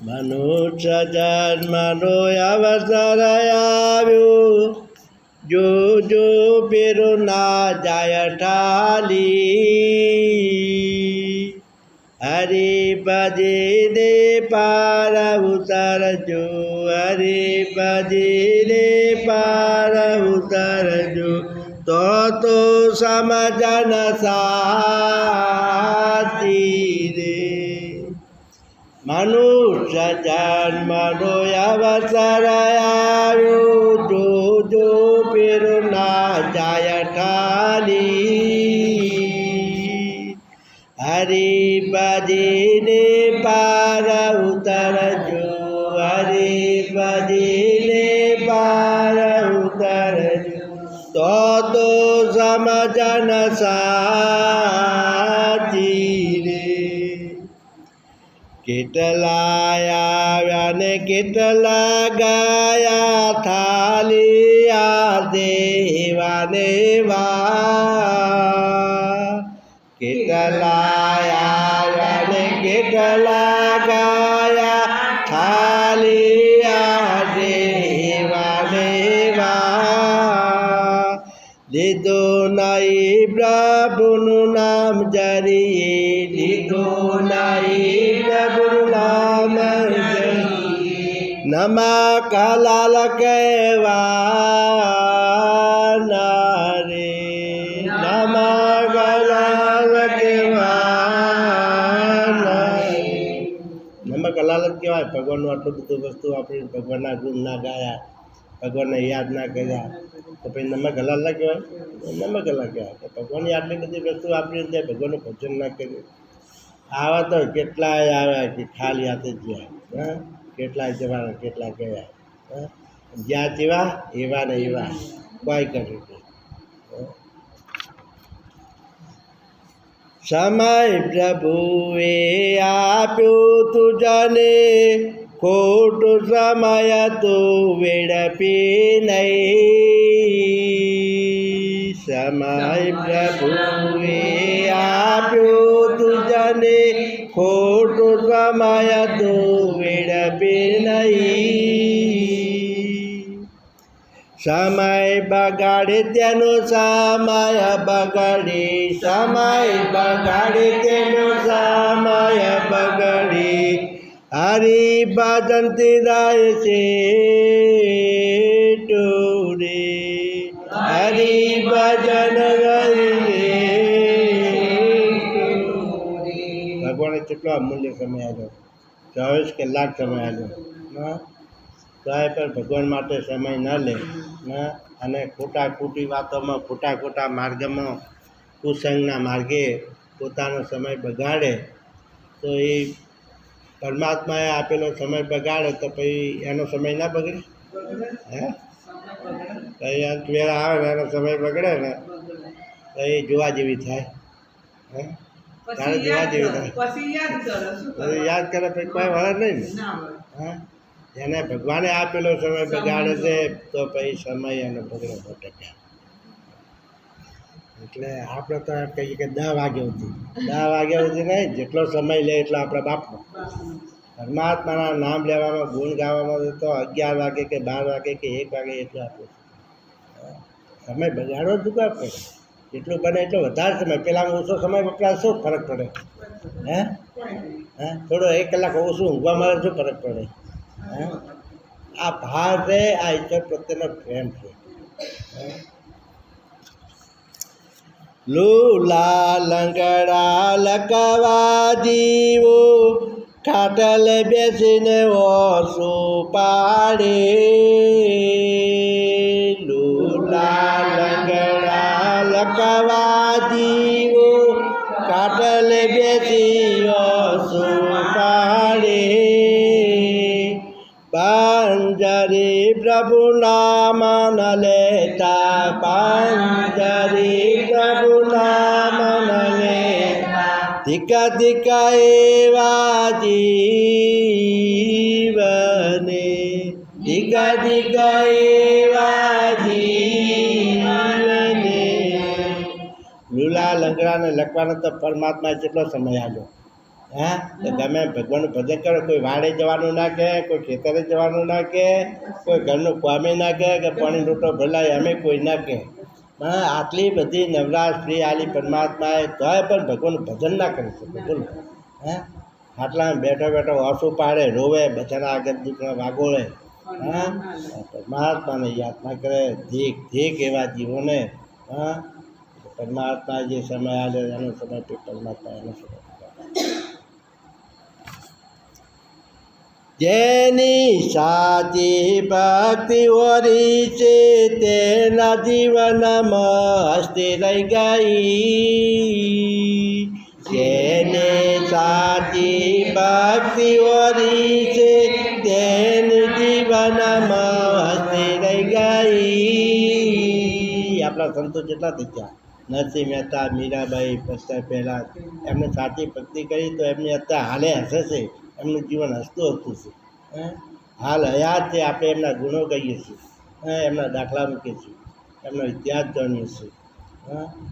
મનુષ્ય જન્મનો અવસર આવ્યો, જો જો પેરો ના જાય ઠાલી, હરે ભજે પાર ઉતરજો, હરે ભજે પાર ઉતરજો, તો સમજન સાચી રે. મનુષ્ય જન્મનો અવસર આવ્યો, જો જો પેરો ના જાય ઠાલી, હરે ભજે પાર ઉતરજો, હરે ભજે પાર ઉતરજો, તો સમજન સાચી રે. કેટલા આવ્યા ને કેટલા ગયા, થાલી આ દેવાને વા. કેટલા આવ્યા ને કેટલા ગયા, થાલી આ દેવાને વા. લીધો નહીં પ્રભુનું નામ જરીએ, લીધો નહીં પ્રભુનું નામ જરીએ, નમા કલાલ કહેવાના રે, નમા કલાલ કહેવાના રે. નમા કલાલ જ કહેવાય. ભગવાનનું આટલું બધું વસ્તુ આપણે ભગવાનના ગુણ ના ગાયા, ભગવાનને યાદ ના કર્યા, તો પછી નમક હલાલ ના કહેવાય? નમક હલાલ કહેવાય. ભગવાનની આટલી બધી વસ્તુ આપણી અંદર ભગવાનનું ભજન ના કર્યું. આવા તો કેટલાય આવ્યા કે ખાલી હાથે ગયા, હા, કેટલાય જવાના કેટલા ગયા, હા, જ્યાં જેવા એવા ને એવા કોઈ કર્યું નહીં. સમય પ્રભુએ આપ્યો તુજને, ખોટો સમય તો વેડપી નહીં. સમય પ્રભુએ આપ્યો તુજને, ખોટો સમય તો વેડપી નહીં. સમય બગાડે તેનો સમય બગાડે, સમય બગાડે તેનો સમય બગાડે, હરી ભજનથી જાય છે ટોરે, હરી ભજન ભગવાને કેટલો અમૂલ્ય સમય આવ્યો, 24 કલાક સમય આવ્યો. તો એ પણ ભગવાન માટે સમય ન લે, અને ખોટી વાતોમાં ખોટા માર્ગમાં કુસંગના માર્ગે પોતાનો સમય બગાડે, તો એ પરમાત્માએ આપેલો સમય બગાડે તો પછી એનો સમય ના બગડે? હે, પછી અંત વેળા આવે ને એનો સમય બગડે ને તો એ જોવા જેવી થાય. હે, તારે જોવા જેવી થાય, પછી યાદ કરે પછી કોઈ વળે નહીં ને. હા, એને ભગવાને આપેલો સમય બગાડે છે તો પછી સમય એનો બગડે 100%. એટલે આપણે તો કહીએ કે 10 વાગ્યા સુધી નહીં, જેટલો સમય લે એટલો આપણા બાપનો. પરમાત્માના નામ લેવામાં, ગુણ ગાવામાં તો 11 વાગે કે 12 વાગે કે 1 વાગે એટલો આપણો સમય બગાડવો જ કા પડે. જેટલું બને એટલો વધારે સમય, પેલામાં ઓછો સમય વપરાય શું ફરક પડે? હે, થોડો 1 કલાક ઓછું ઊંઘવા મળે શું ફરક પડે? હે, આ ભાર છે, આ ઈશ્વર પ્રત્યેનો પ્રેમ છે. લૂલા લંગડા લકવા જીવો, ખાટલ બેસીને ઓછું પાડે. લૂલા લંગડા લકવા જીવો, ખાટલ બેસી ઓછું પાડે. પાંજરે પ્રભુ નામ ન લેતા, પાંજરે પ્રભુ નામ ન લેતા, ધીકા ધીકા એવા જીવને, ધીકા ધીકા એવા જીવને. લૂલા લંગડાને લખવાનો તો પરમાત્માએ કેટલો સમય આવ્યો? હા તો તમે ભગવાનનું ભજન કરો. કોઈ વાડે જવાનું ના કહે, કોઈ ખેતરે જવાનું ના કહે, કોઈ ઘરનું કામે ના કહે કે પાણી લૂંટો ભલાય અમે કોઈ ના કહે. હા આટલી બધી નવરાશ ફ્રી આલી પરમાત્માએ તોય પણ ભગવાનનું ભજન ના કરી શકે. બોલો હા આટલા બેઠો બેઠો ઓછું પાડે, રોવે, બધાના આગળ દીકરા વાગોળે. હા પરમાત્માને યાદ ના કરે. ધીક એવા જીવોને હા પરમાત્મા જે સમય આવ્યો એનો સમય પરમાત્મા એનો સમય. જેની સાચી ભક્તિ ઓરી છે તેના જીવનમાં હસ્તી રહી ગઈ. જેની સાચી ભક્તિ ઓરી છે તેની જીવનમાં હસ્તી રહી ગઈ. આપણા સંતો જેટલા થઈ ગયા, નરસિંહ મહેતા, મીરાબાઈ, પછી પહેલાં એમને સાચી ભક્તિ કરી તો એમની અત્યારે હાલે હસે છે. એમનું જીવન હસતું છે. હાલ હયાત છે. આપણે એમના ગુણો કહીએ છીએ, એમના દાખલા મૂકીએ છીએ, એમનો ઇતિહાસ જાણીએ છીએ.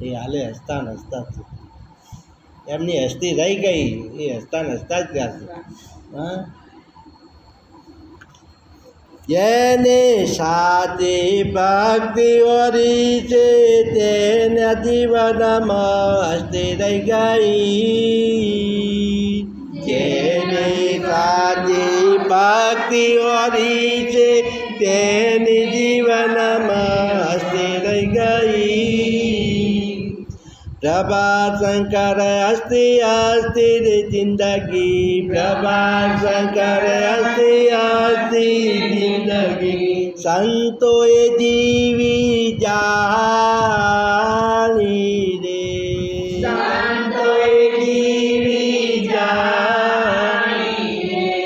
એ હાલે હસતા ને હસતા છે. એમની હસ્તી રહી ગઈ, એ હસતા ને હસતા જ ગયા છે. જેને સાચી ભક્તિ ઓરી છે તેના જીવનમાં હસ્તી રહી ગઈ. જેને સાચી ભક્તિ ઓરી છે તેની જીવનમાં હસ્તી રહી ગઈ. પ્રભા શંકર હસ્તી હસ્તી જિંદગી, પ્રભા શંકર હસ્તી હસ્તી જિંદગી. સંતોએ જીવી જાણી રે, સંતોએ જીવી જાણી રે.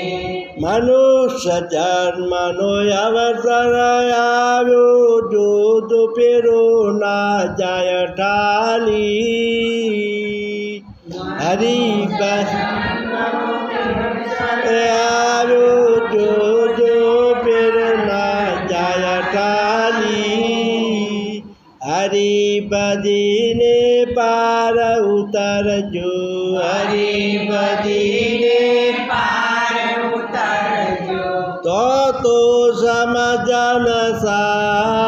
મનુષ્ય જન્મનો અવસર આવ્યો, જોત ફેરો ના જાય ઠાલી. હરિભક્ત આવ્યો, જોજો ફેરો ના જાય ઠાલી. હરિભજીને પાર ઉતરજો, હરિભજીને પાર ઉતરજો. તો સમજન સા